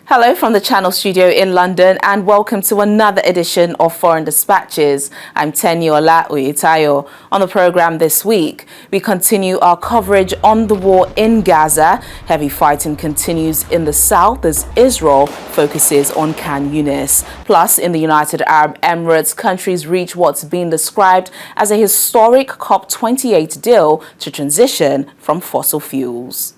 Hello from the Channel Studio in London and welcome to another edition of Foreign Dispatches. I'm Teniola Uyitayo. On the programme this week, we continue our coverage on the war in Gaza. Heavy fighting continues in the south as Israel focuses on Khan Yunis. Plus, in the United Arab Emirates, countries reach what's been described as a historic COP28 deal to transition from fossil fuels.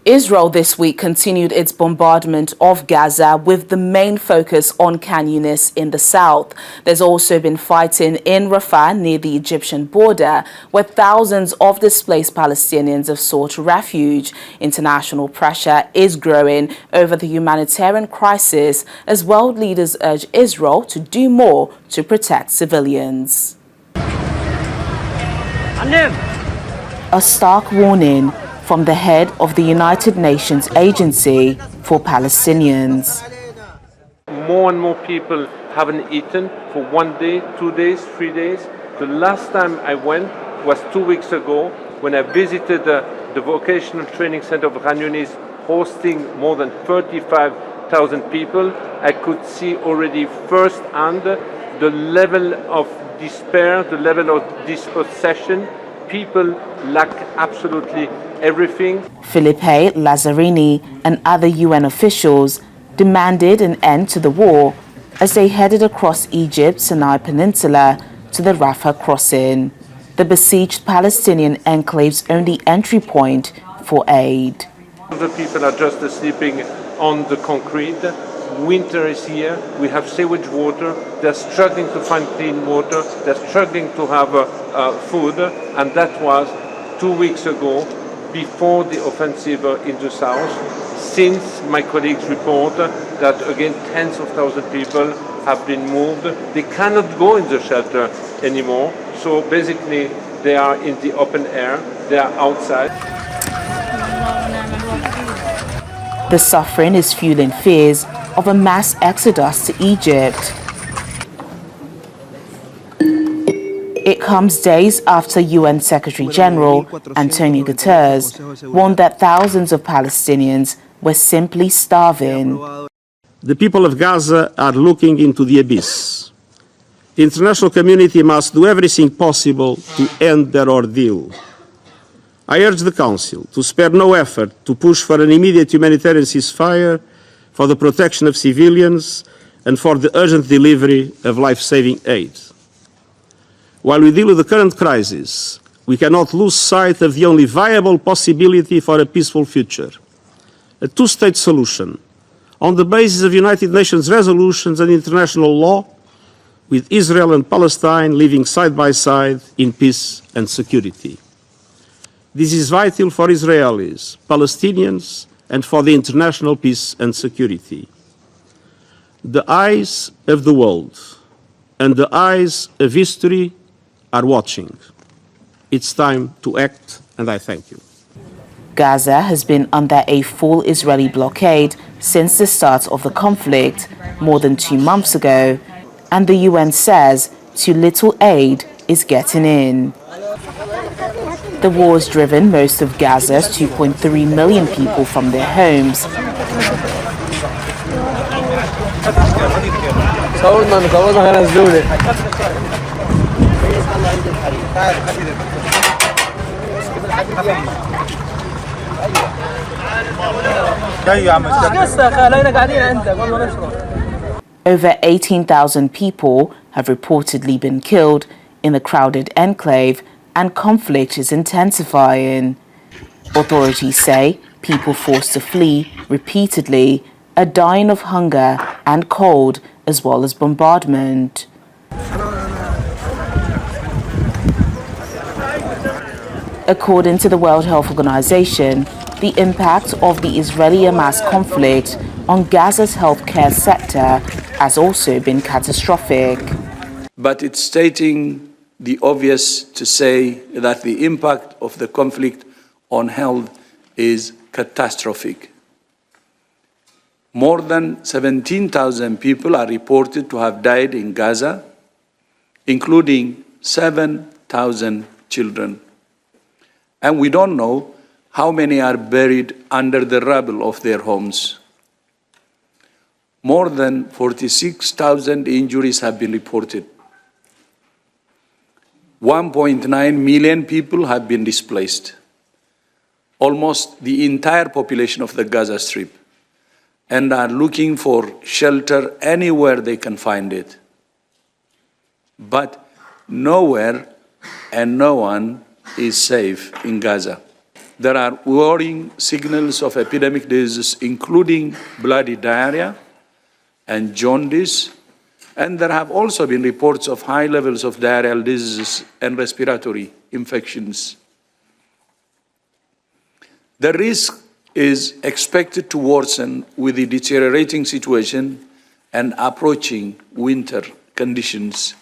Israel this week continued its bombardment of Gaza with the main focus on Khan Yunis in the south. There's also been fighting in Rafah near the Egyptian border, where thousands of displaced Palestinians have sought refuge. International pressure is growing over the humanitarian crisis as world leaders urge Israel to do more to protect civilians. A stark warning from the head of the United Nations Agency for Palestinians. More and more people haven't eaten for 1 day, 2 days, 3 days. The last time I went was 2 weeks ago when I visited the vocational training center of Khan Yunis, hosting more than 35,000 people. I could see already firsthand the level of despair, the level of dispossession. People lack absolutely everything. Filipe Lazzarini and other UN officials demanded an end to the war as they headed across Egypt's Sinai Peninsula to the Rafah crossing, the besieged Palestinian enclave's only entry point for aid. The people are just sleeping on the concrete. Winter is here. We have sewage water. They're struggling to find clean water. They're struggling to have food. And that was 2 weeks ago, before the offensive in the south. Since my colleagues report that again tens of thousands of people have been moved. They cannot go in the shelter anymore. So basically they are in the open air. They are outside. The suffering is fueling fears of a mass exodus to Egypt. It comes days after UN Secretary General Antonio Guterres warned that thousands of Palestinians were simply starving. The people of Gaza are looking into the abyss. The international community must do everything possible to end their ordeal. I urge the Council to spare no effort to push for an immediate humanitarian ceasefire, for the protection of civilians, and for the urgent delivery of life-saving aid. While we deal with the current crisis, we cannot lose sight of the only viable possibility for a peaceful future: a two-state solution on the basis of United Nations resolutions and international law, with Israel and Palestine living side by side in peace and security. This is vital for Israelis, Palestinians, and for the international peace and security. The eyes of the world and the eyes of history are watching. It's time to act, and I thank you. Gaza has been under a full Israeli blockade since the start of the conflict more than 2 months ago, and the UN says too little aid is getting in. The war has driven most of Gaza's 2.3 million people from their homes. Over 18,000 people have reportedly been killed in the crowded enclave, and conflict is intensifying. Authorities say people forced to flee repeatedly are dying of hunger and cold, as well as bombardment. According to the World Health Organization, the impact of the Israeli-Hamas conflict on Gaza's healthcare sector has also been catastrophic. But it's stating the obvious to say that the impact of the conflict on health is catastrophic. More than 17,000 people are reported to have died in Gaza, including 7,000 children. And we don't know how many are buried under the rubble of their homes. more than 46,000 injuries have been reported. 1.9 million people have been displaced, almost the entire population of the Gaza Strip, and are looking for shelter anywhere they can find it. But nowhere and no one is safe in Gaza. There are worrying signals of epidemic diseases, including bloody diarrhea and jaundice, and there have also been reports of high levels of diarrheal diseases and respiratory infections. The risk is expected to worsen with the deteriorating situation and approaching winter conditions.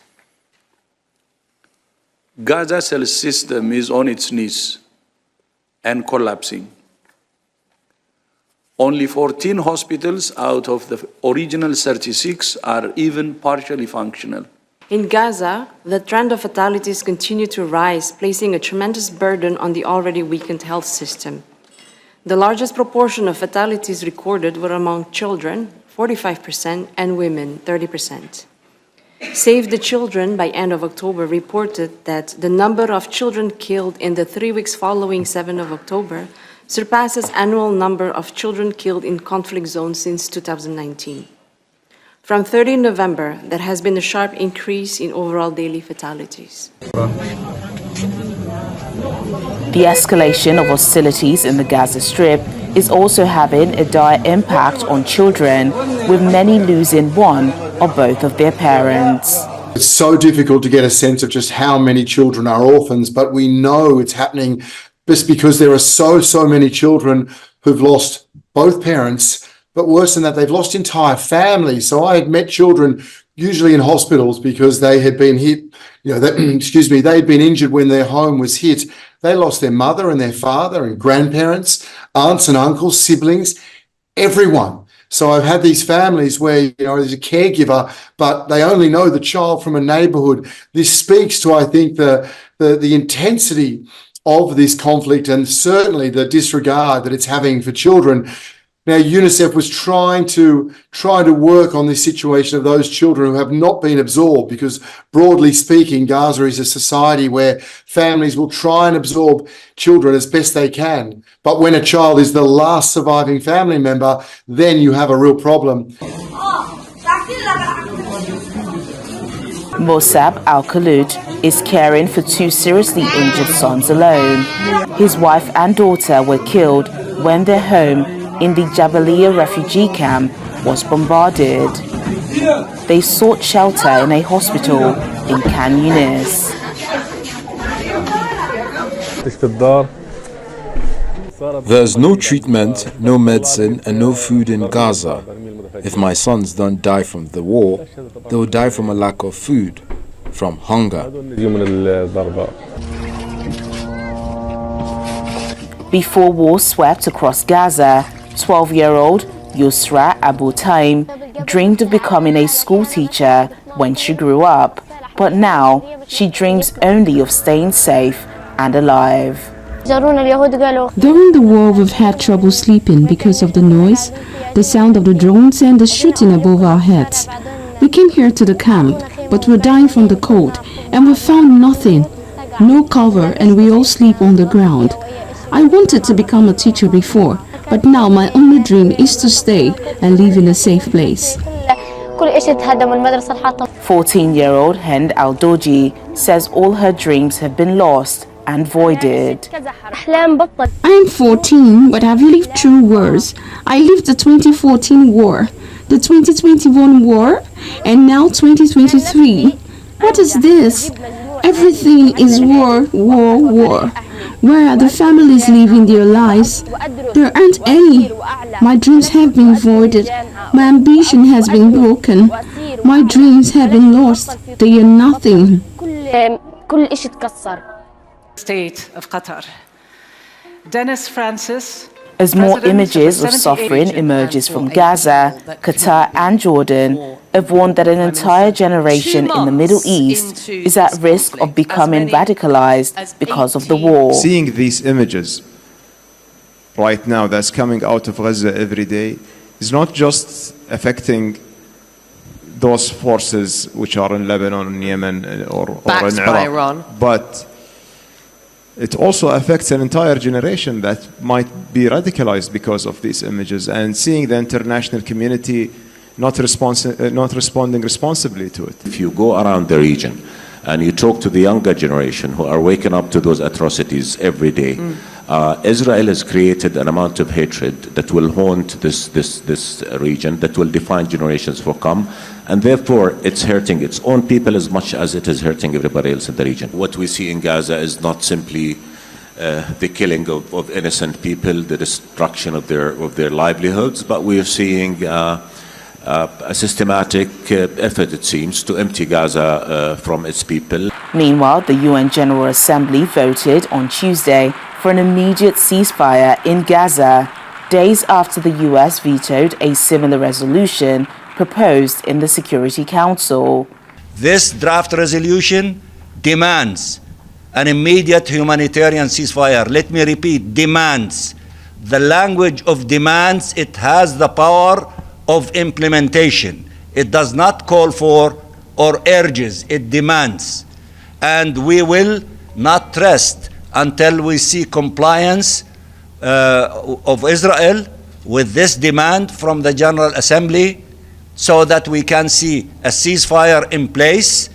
Gaza's health system is on its knees and collapsing. Only 14 hospitals out of the original 36 are even partially functional. In Gaza, the trend of fatalities continue to rise, placing a tremendous burden on the already weakened health system. The largest proportion of fatalities recorded were among children, 45%, and women, 30%. Save the Children by end of October reported that the number of children killed in the 3 weeks following 7 of October surpasses annual number of children killed in conflict zones since 2019. From 30 November, there has been a sharp increase in overall daily fatalities. The escalation of hostilities in the Gaza Strip is also having a dire impact on children, with many losing one or both of their parents. It's so difficult to get a sense of just how many children are orphans, but we know it's happening just because there are so many children who've lost both parents, but worse than that, they've lost entire families. So I had met children usually in hospitals because they had been hit, they'd been injured when their home was hit. They lost their mother and their father and grandparents, aunts and uncles, siblings, everyone. So I've had these families where, there's a caregiver, but they only know the child from a neighborhood. This speaks to, I think, the intensity of this conflict and certainly the disregard that it's having for children. Now, UNICEF was trying to work on this situation of those children who have not been absorbed, because broadly speaking, Gaza is a society where families will try and absorb children as best they can. But when a child is the last surviving family member, then you have a real problem. Mosab Al-Khalud is caring for 2 seriously injured sons alone. His wife and daughter were killed when their home in the Jabalia refugee camp was bombarded. They sought shelter in a hospital in Khan Yunis. There's no treatment, no medicine, and no food in Gaza. If my sons don't die from the war, they will die from a lack of food, from hunger. Before war swept across Gaza, 12-year-old Yusra Abu Taim dreamed of becoming a school teacher when she grew up, but now she dreams only of staying safe and alive. During the war, we've had trouble sleeping because of the noise, the sound of the drones and the shooting above our heads. We came here to the camp, but we're dying from the cold, and we found nothing, no cover, and we all sleep on the ground. I wanted to become a teacher before, but now my only dream is to stay and live in a safe place. 14-year-old Hind Al-Doji says all her dreams have been lost and voided. I'm 14, but I've lived through wars. I lived the 2014 war, the 2021 war, and now 2023. What is this? Everything is war, war, war. Where are the families living their lives? There aren't any. My dreams have been voided. My ambition has been broken. My dreams have been lost. They are nothing. State of Qatar. Dennis Francis. As more images of suffering emerges from Gaza, Qatar and Jordan have warned that an entire generation in the Middle East is at risk of becoming radicalized because of the war. Seeing these images right now that's coming out of Gaza every day is not just affecting those forces which are in Lebanon, Yemen, or in Iraq, but it also affects an entire generation that might be radicalized because of these images, and seeing the international community not responding responsibly to it. If you go around the region and you talk to the younger generation who are waking up to those atrocities every day, Israel has created an amount of hatred that will haunt this region, that will define generations for come, and therefore it's hurting its own people as much as it is hurting everybody else in the region. What we see in Gaza is not simply the killing of innocent people, the destruction of their livelihoods, but we are seeing a systematic effort, it seems, to empty Gaza from its people. Meanwhile, the UN General Assembly voted on Tuesday for an immediate ceasefire in Gaza, days after the US vetoed a similar resolution proposed in the Security Council. This draft resolution demands an immediate humanitarian ceasefire. Let me repeat, demands. The language of demands, it has the power of implementation. It does not call for or urges, it demands. And we will not rest until we see compliance of Israel with this demand from the General Assembly, so that we can see a ceasefire in place,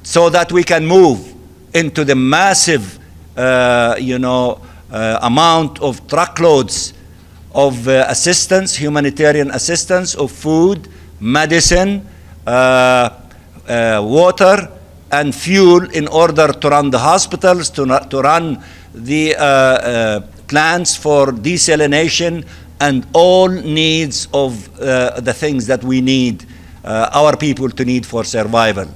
so that we can move into the massive amount of truckloads of assistance, humanitarian assistance, of food, medicine, water, and fuel in order to run the hospitals, to run the plants for desalination, and all needs of the things that we need, our people to need for survival.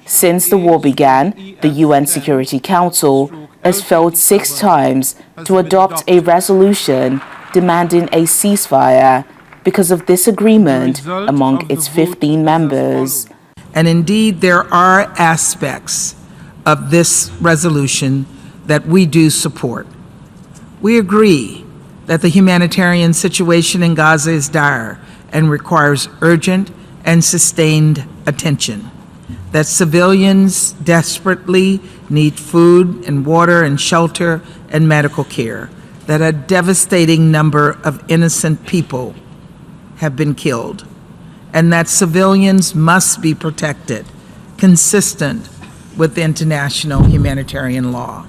Since the war began, the UN Security Council has failed 6 times to adopt a resolution demanding a ceasefire because of disagreement among its 15 members. And indeed, there are aspects of this resolution that we do support. We agree that the humanitarian situation in Gaza is dire and requires urgent and sustained attention, that civilians desperately need food and water and shelter and medical care, that a devastating number of innocent people have been killed, and that civilians must be protected, consistent with international humanitarian law.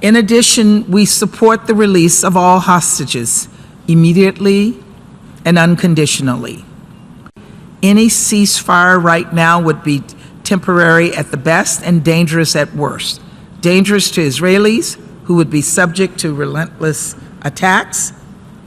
In addition, we support the release of all hostages immediately and unconditionally. Any ceasefire right now would be temporary at the best and dangerous at worst. Dangerous to Israelis, who would be subject to relentless attacks,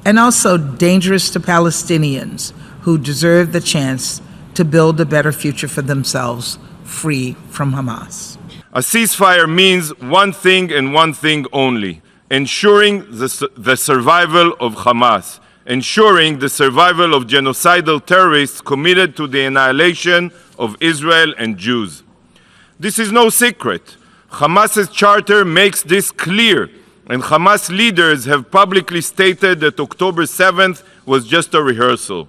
and also dangerous to Palestinians, who deserve the chance to build a better future for themselves, free from Hamas. A ceasefire means one thing and one thing only: ensuring the survival of Hamas, ensuring the survival of genocidal terrorists committed to the annihilation of Israel and Jews. This is no secret. Hamas's charter makes this clear, and Hamas leaders have publicly stated that October 7th was just a rehearsal.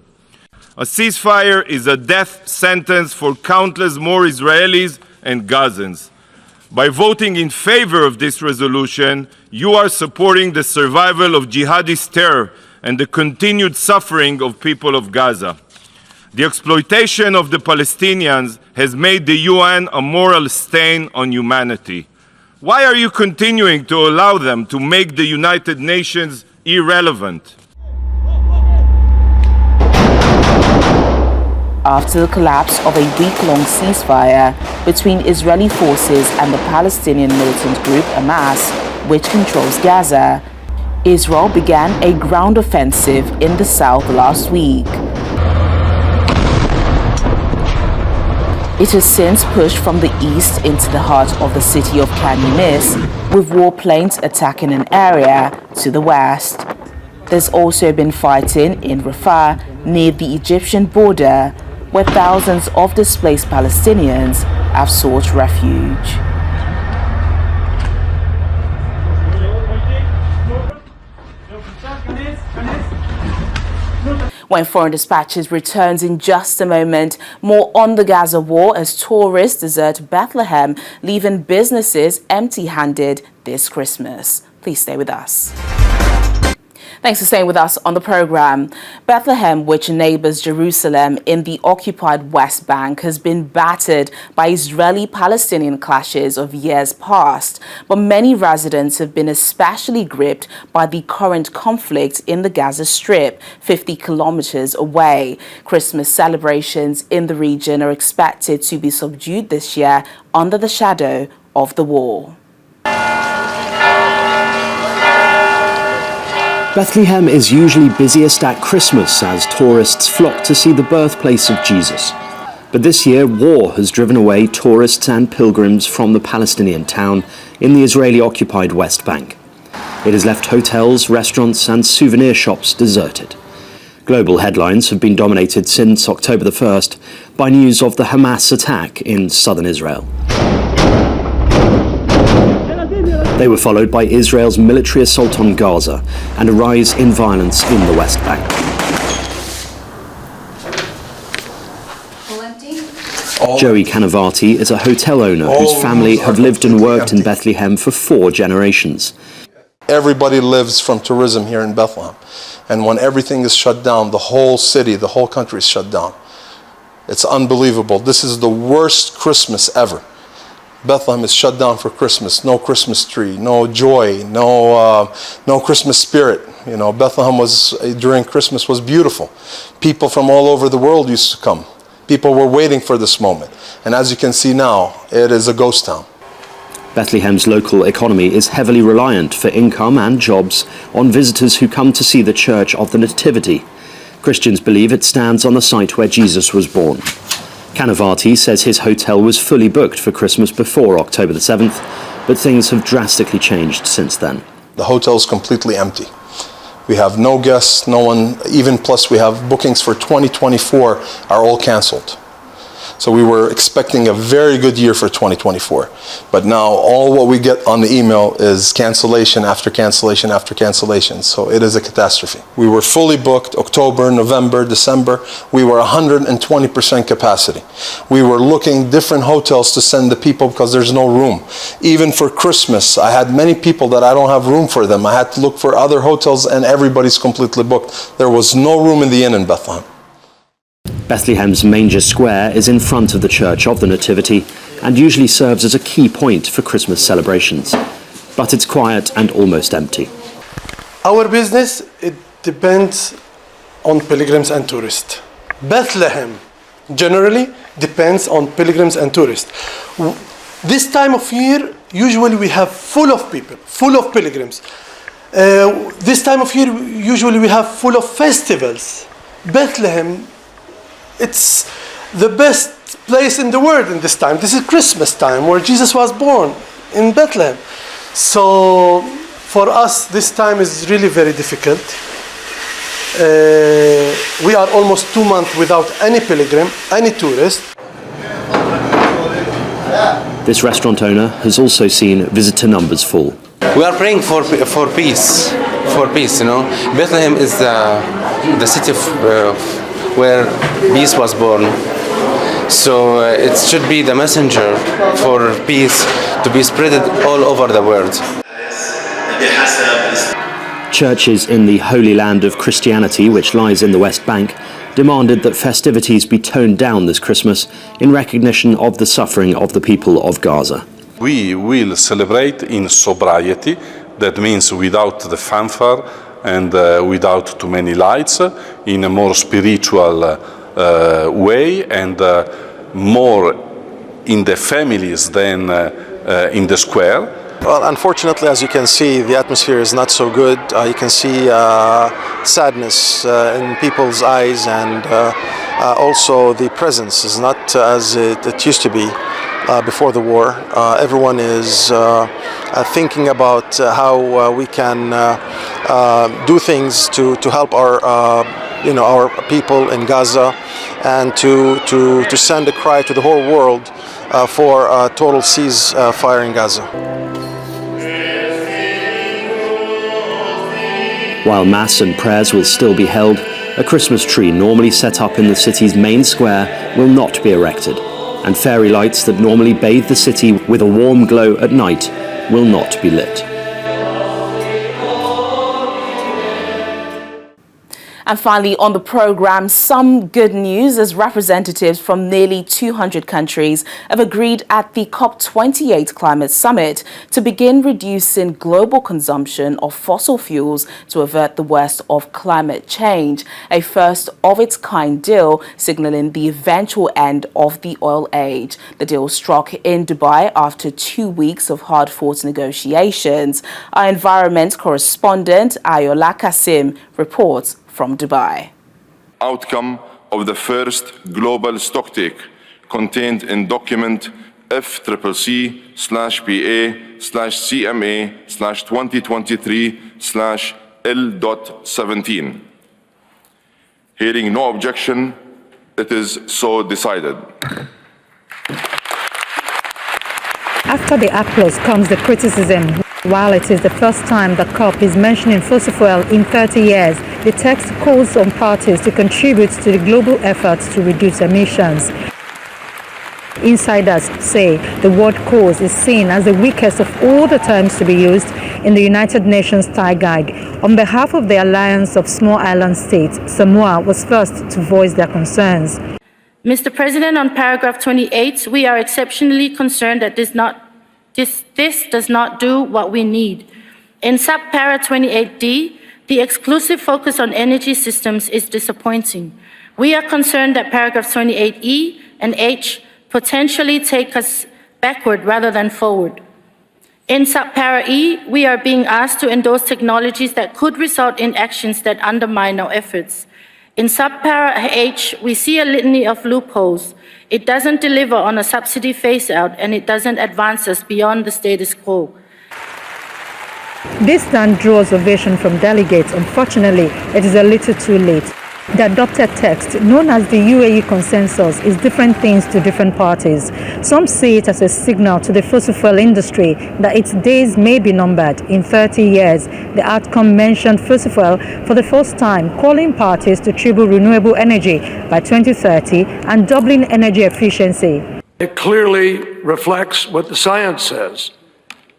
A ceasefire is a death sentence for countless more Israelis and Gazans. By voting in favor of this resolution, you are supporting the survival of jihadist terror and the continued suffering of people of Gaza. The exploitation of the Palestinians has made the UN a moral stain on humanity. Why are you continuing to allow them to make the United Nations irrelevant? After the collapse of a week-long ceasefire between Israeli forces and the Palestinian militant group Hamas, which controls Gaza, Israel began a ground offensive in the south last week. It has since pushed from the east into the heart of the city of Khan Yunis, with warplanes attacking an area to the west. There's also been fighting in Rafah near the Egyptian border, where thousands of displaced Palestinians have sought refuge. When Foreign Dispatches returns in just a moment, more on the Gaza war as tourists desert Bethlehem, leaving businesses empty-handed this Christmas. Please stay with us. Thanks for staying with us on the program. Bethlehem, which neighbors Jerusalem in the occupied West Bank, has been battered by Israeli-Palestinian clashes of years past. But many residents have been especially gripped by the current conflict in the Gaza Strip, 50 kilometers away. Christmas celebrations in the region are expected to be subdued this year under the shadow of the war. Bethlehem is usually busiest at Christmas as tourists flock to see the birthplace of Jesus. But this year, war has driven away tourists and pilgrims from the Palestinian town in the Israeli-occupied West Bank. It has left hotels, restaurants and souvenir shops deserted. Global headlines have been dominated since October the 1st by news of the Hamas attack in southern Israel. They were followed by Israel's military assault on Gaza and a rise in violence in the West Bank. Joey Canavati is a hotel owner whose family have lived and worked in Bethlehem for 4 generations. Everybody lives from tourism here in Bethlehem. And when everything is shut down, the whole city, the whole country is shut down. It's unbelievable. This is the worst Christmas ever. Bethlehem is shut down for Christmas. No Christmas tree, no joy, no Christmas spirit. You know, Bethlehem was during Christmas was beautiful. People from all over the world used to come. People were waiting for this moment. And as you can see now, it is a ghost town. Bethlehem's local economy is heavily reliant for income and jobs on visitors who come to see the Church of the Nativity. Christians believe it stands on the site where Jesus was born. Canavati says his hotel was fully booked for Christmas before October the 7th, but things have drastically changed since then. The hotel is completely empty. We have no guests, no one, even plus we have bookings for 2024 are all canceled. So we were expecting a very good year for 2024. But now all what we get on the email is cancellation after cancellation after cancellation. So it is a catastrophe. We were fully booked October, November, December. We were 120% capacity. We were looking different hotels to send the people because there's no room. Even for Christmas, I had many people that I don't have room for them. I had to look for other hotels and everybody's completely booked. There was no room in the inn in Bethlehem. Bethlehem's Manger Square is in front of the Church of the Nativity and usually serves as a key point for Christmas celebrations. But it's quiet and almost empty. Our business, it depends on pilgrims and tourists. Bethlehem generally depends on pilgrims and tourists. This time of year, usually we have full of people, full of pilgrims. This time of year, usually we have full of festivals. Bethlehem, it's the best place in the world in this time. This is Christmas time where Jesus was born in Bethlehem. So for us, this time is really very difficult. We are almost 2 months without any pilgrim, any tourist. This restaurant owner has also seen visitor numbers fall. We are praying for peace, you know. Bethlehem is the city where peace was born. So it should be the messenger for peace to be spread all over the world. Churches in the Holy Land of Christianity, which lies in the West Bank, demanded that festivities be toned down this Christmas in recognition of the suffering of the people of Gaza. We will celebrate in sobriety, that means without the fanfare and without too many lights, in a more spiritual way and more in the families than in the square. Well, unfortunately, as you can see, the atmosphere is not so good. You can see sadness in people's eyes, and also the presence is not as it used to be before the war. Everyone is thinking about how we can do things to help our people in Gaza, and to send a cry to the whole world for a total ceasefire in Gaza. While Mass and prayers will still be held, A Christmas tree normally set up in the city's main square will not be erected, and fairy lights that normally bathe the city with a warm glow at night will not be lit. And finally, on the program, some good news as representatives from nearly 200 countries have agreed at the COP28 Climate Summit to begin reducing global consumption of fossil fuels to avert the worst of climate change, a first-of-its-kind deal signaling the eventual end of the oil age. The deal struck in Dubai after 2 weeks of hard-fought negotiations. Our environment correspondent, Ayola Kasim, reports from Dubai. Outcome of the first global stocktake contained in document FCCA/PA/CMA/2023/L.17. Hearing no objection, it is so decided. After the applause comes the criticism. While it is the first time the COP is mentioning fossil fuel in 30 years, the text calls on parties to contribute to the global efforts to reduce emissions. Insiders say the word cause is seen as the weakest of all the terms to be used in the United Nations Thai Guide. On behalf of the Alliance of Small Island States, Samoa was first to voice their concerns. Mr. President, on paragraph 28, we are exceptionally concerned that this does not do what we need. In subpara 28D, the exclusive focus on energy systems is disappointing. We are concerned that paragraphs 28E and H potentially take us backward rather than forward. In subpara E, we are being asked to endorse technologies that could result in actions that undermine our efforts. In subpara H, we see a litany of loopholes. It doesn't deliver on a subsidy phase-out, and it doesn't advance us beyond the status quo. This then draws ovation from delegates. Unfortunately, it is a little too late. The adopted text, known as the UAE Consensus, is different things to different parties. Some see it as a signal to the fossil fuel industry that its days may be numbered. In 30 years, the outcome mentioned fossil fuel for the first time, calling parties to triple renewable energy by 2030 and doubling energy efficiency. It clearly reflects what the science says.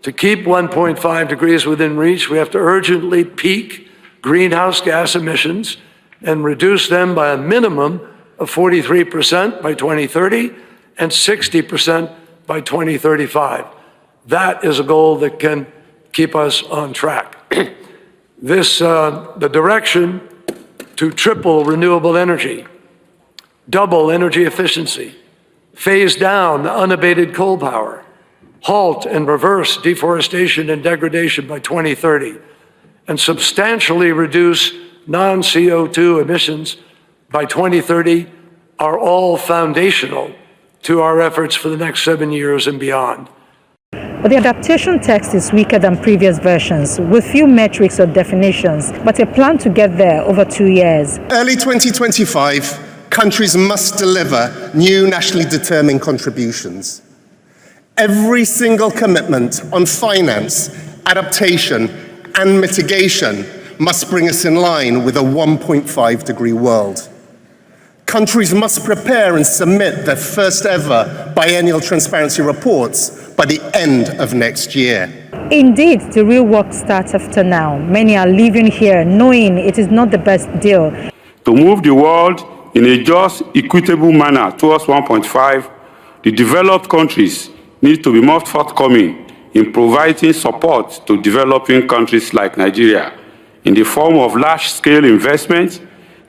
To keep 1.5 degrees within reach, we have to urgently peak greenhouse gas emissions and reduce them by a minimum of 43% by 2030 and 60% by 2035. That is a goal that can keep us on track. The direction to triple renewable energy, double energy efficiency, phase down unabated coal power, halt and reverse deforestation and degradation by 2030, and substantially reduce non-CO2 emissions by 2030 are all foundational to our efforts for the next 7 years and beyond. But the adaptation text is weaker than previous versions, with few metrics or definitions, but a plan to get there over 2 years. Early 2025, countries must deliver new nationally determined contributions. Every single commitment on finance, adaptation, and mitigation must bring us in line with a 1.5 degree world. Countries must prepare and submit their first ever biennial transparency reports by the end of next year. Indeed, the real work starts after now. Many are living here knowing it is not the best deal. To move the world in a just, equitable manner towards 1.5, the developed countries need to be more forthcoming in providing support to developing countries like Nigeria, in the form of large-scale investment,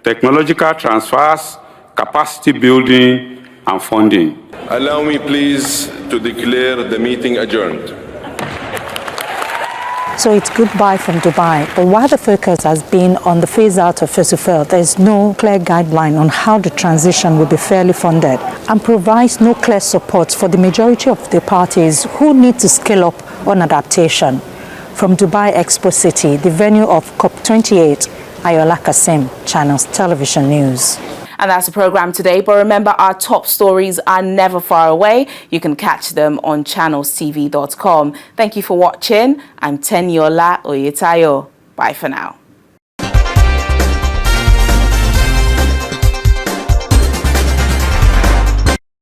technological transfers, capacity building, and funding. Allow me, please, to declare the meeting adjourned. So it's goodbye from Dubai. But while the focus has been on the phase-out of fossil fuel, there is no clear guideline on how the transition will be fairly funded and provides no clear support for the majority of the parties who need to scale up on adaptation. From Dubai Expo City, the venue of COP28, Ayola Kasim, Channels Television News. And that's the program today. But remember, our top stories are never far away. You can catch them on channelstv.com. Thank you for watching. I'm Teniola Oyetayo. Bye for now.